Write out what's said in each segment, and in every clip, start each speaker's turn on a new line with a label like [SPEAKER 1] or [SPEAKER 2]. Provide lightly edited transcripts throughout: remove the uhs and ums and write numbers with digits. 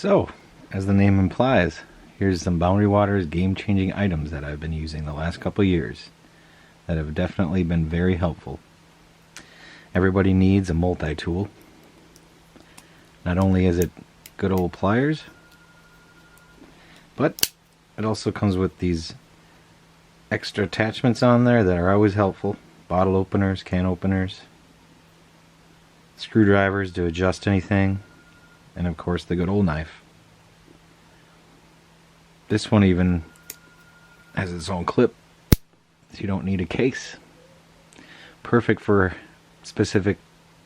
[SPEAKER 1] So, as the name implies, here's some Boundary Waters game-changing items that I've been using the last couple years that have definitely been very helpful. Everybody needs a multi-tool. Not only is it good old pliers, but it also comes with these extra attachments on there that are always helpful. Bottle openers, can openers, screwdrivers to adjust anything, and of course the good old knife. This one even has its own clip, so you don't need a case. Perfect for specific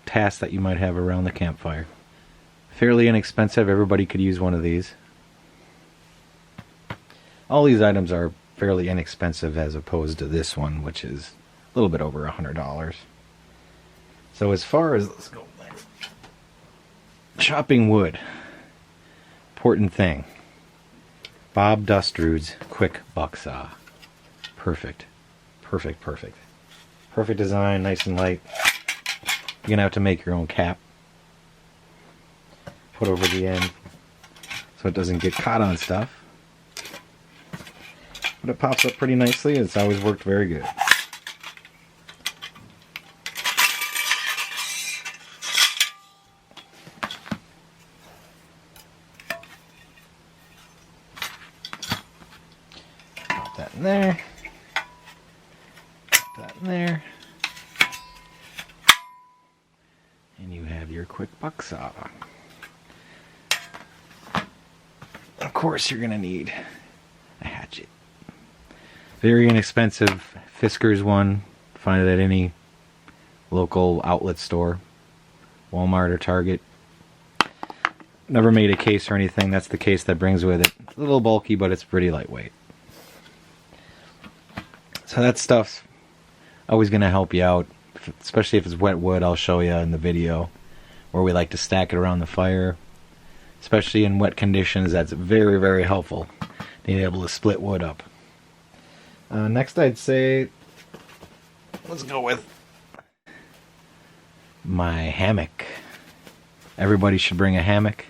[SPEAKER 1] tasks that you might have around the campfire. Fairly inexpensive, everybody could use one of these. All these items are fairly inexpensive as opposed to this one, which is a little bit over $100. So as far as, let's go, chopping wood, important thing, Bob Dustrude's quick buck saw. Perfect. Perfect, perfect. Perfect design, nice and light. You're gonna have to make your own cap. Put over the end so it doesn't get caught on stuff. But it pops up pretty nicely. It's always worked very good. Pop that in there. Pop that in there. And you have your quick buck saw. Of course, you're going to need a hatchet. Very inexpensive Fiskars one. Find it at any local outlet store, Walmart or Target. Never made a case or anything. That's the case that brings with it. It's a little bulky, but it's pretty lightweight. So that stuff's always going to help you out, especially if it's wet wood. I'll show you in the video where we like to stack it around the fire. Especially in wet conditions, that's very, very helpful. Being able to split wood up. Next, I'd say, let's go with my hammock. Everybody should bring a hammock.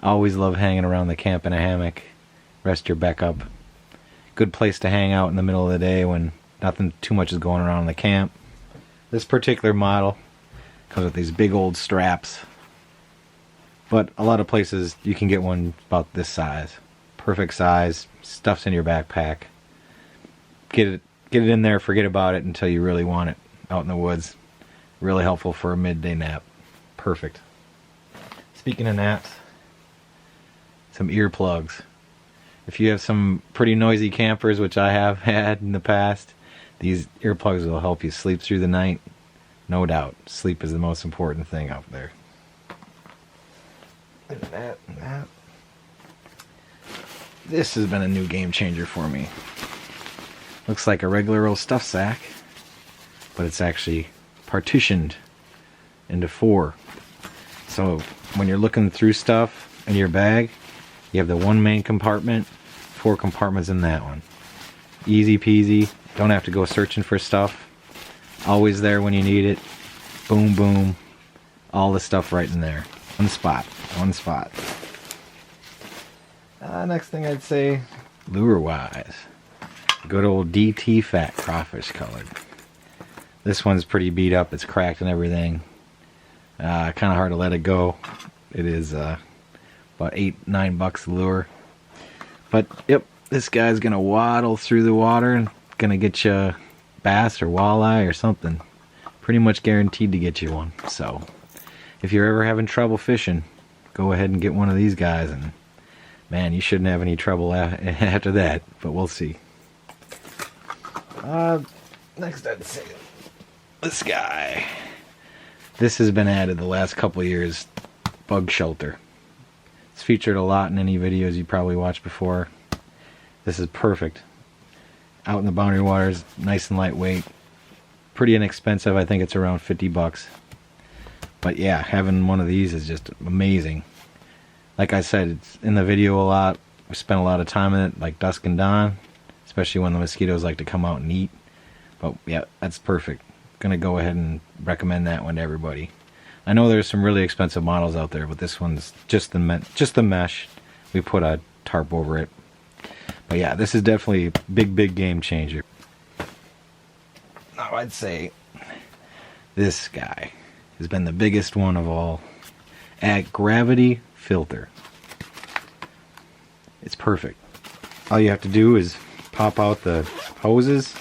[SPEAKER 1] I always love hanging around the camp in a hammock. Rest your back up. Good place to hang out in the middle of the day when nothing too much is going around in the camp. This particular model comes with these big old straps. But a lot of places you can get one about this size. Perfect size. Stuffs in your backpack. Get it in there, forget about it until you really want it out in the woods. Really helpful for a midday nap. Perfect. Speaking of naps, some earplugs. If you have some pretty noisy campers, which I have had in the past, these earplugs will help you sleep through the night. No doubt. Sleep is the most important thing out there. And that, and that. This has been a new game changer for me. Looks like a regular old stuff sack, but it's actually partitioned into 4. So when you're looking through stuff in your bag, you have the one main compartment, 4 compartments in that one. Easy peasy. Don't have to go searching for stuff. Always there when you need it. Boom, boom. All the stuff right in there. One spot. One spot. Next thing I'd say, lure-wise. Good old DT Fat Crawfish colored. This one's pretty beat up. It's cracked and everything. Kind of hard to let it go. It is about $8-9 a lure. But yep, this guy's gonna waddle through the water and gonna get you a bass or walleye or something. Pretty much guaranteed to get you one. So if you're ever having trouble fishing, go ahead and get one of these guys, and man, you shouldn't have any trouble after that. But we'll see. Next I'd say this guy. This has been added the last couple of years. Bug shelter. It's featured a lot in any videos you probably watched before. This is perfect. Out in the Boundary Waters, nice and lightweight. Pretty inexpensive. I think it's around $50. But yeah, having one of these is just amazing. Like I said, it's in the video a lot. We spent a lot of time in it, like dusk and dawn. Especially when the mosquitoes like to come out and eat. But yeah, that's perfect. Gonna go ahead and recommend that one to everybody. I know there's some really expensive models out there, but this one's just the mesh. We put a tarp over it. But yeah, this is definitely a big game changer. Now I'd say this guy has been the biggest one of all. At gravity filter. It's perfect. All you have to do is pop out the hoses,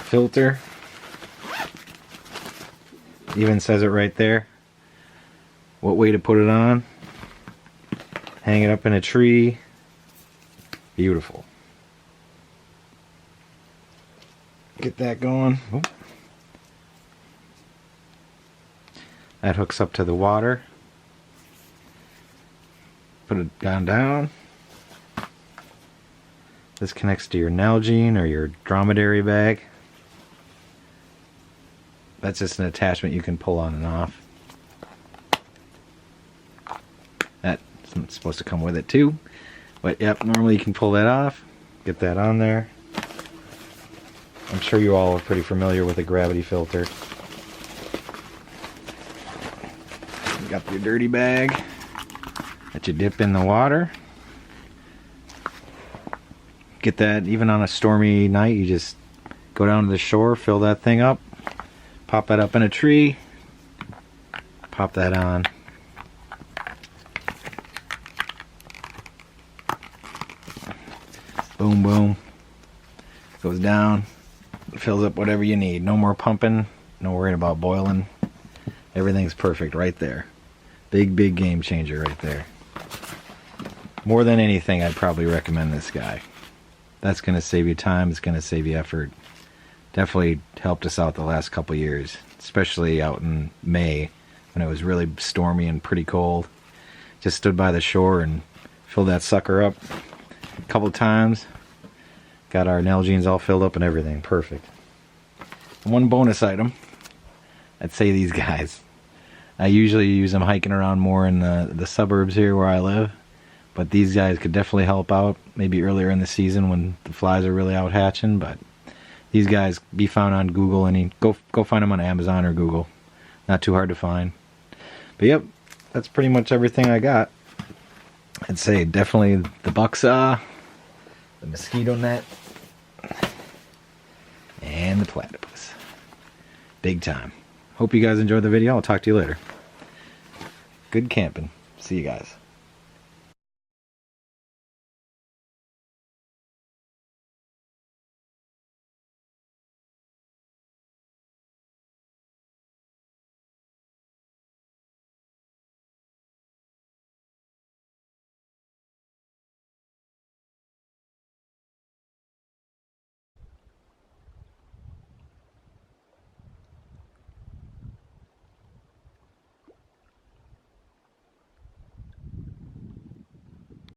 [SPEAKER 1] filter, even says it right there what way to put it on, hang it up in a tree. Beautiful. Get that going. Oh. That hooks up to the water. Put it down. This connects to your Nalgene or your dromedary bag. That's just an attachment you can pull on and off. That's supposed to come with it too. But yep, normally you can pull that off. Get that on there. I'm sure you all are pretty familiar with a gravity filter. You got your dirty bag that you dip in the water. Get that, even on a stormy night, you just go down to the shore, fill that thing up, pop that up in a tree, pop that on. Boom, boom. Goes down, fills up whatever you need. No more pumping, no worrying about boiling. Everything's perfect right there. Big game changer right there. More than anything, I'd probably recommend this guy. That's going to save you time. It's going to save you effort. Definitely helped us out the last couple years, especially out in May when it was really stormy and pretty cold. Just stood by the shore and filled that sucker up a couple times. Got our Nalgenes all filled up and everything. Perfect. And one bonus item, I'd say these guys. I usually use them hiking around more in the suburbs here where I live. But these guys could definitely help out maybe earlier in the season when the flies are really out hatching. But these guys be found on Google, and go find them on Amazon or Google. Not too hard to find. But yep, that's pretty much everything I got. I'd say definitely the bucksaw, the mosquito net, and the platypus. Big time. Hope you guys enjoyed the video. I'll talk to you later. Good camping. See you guys.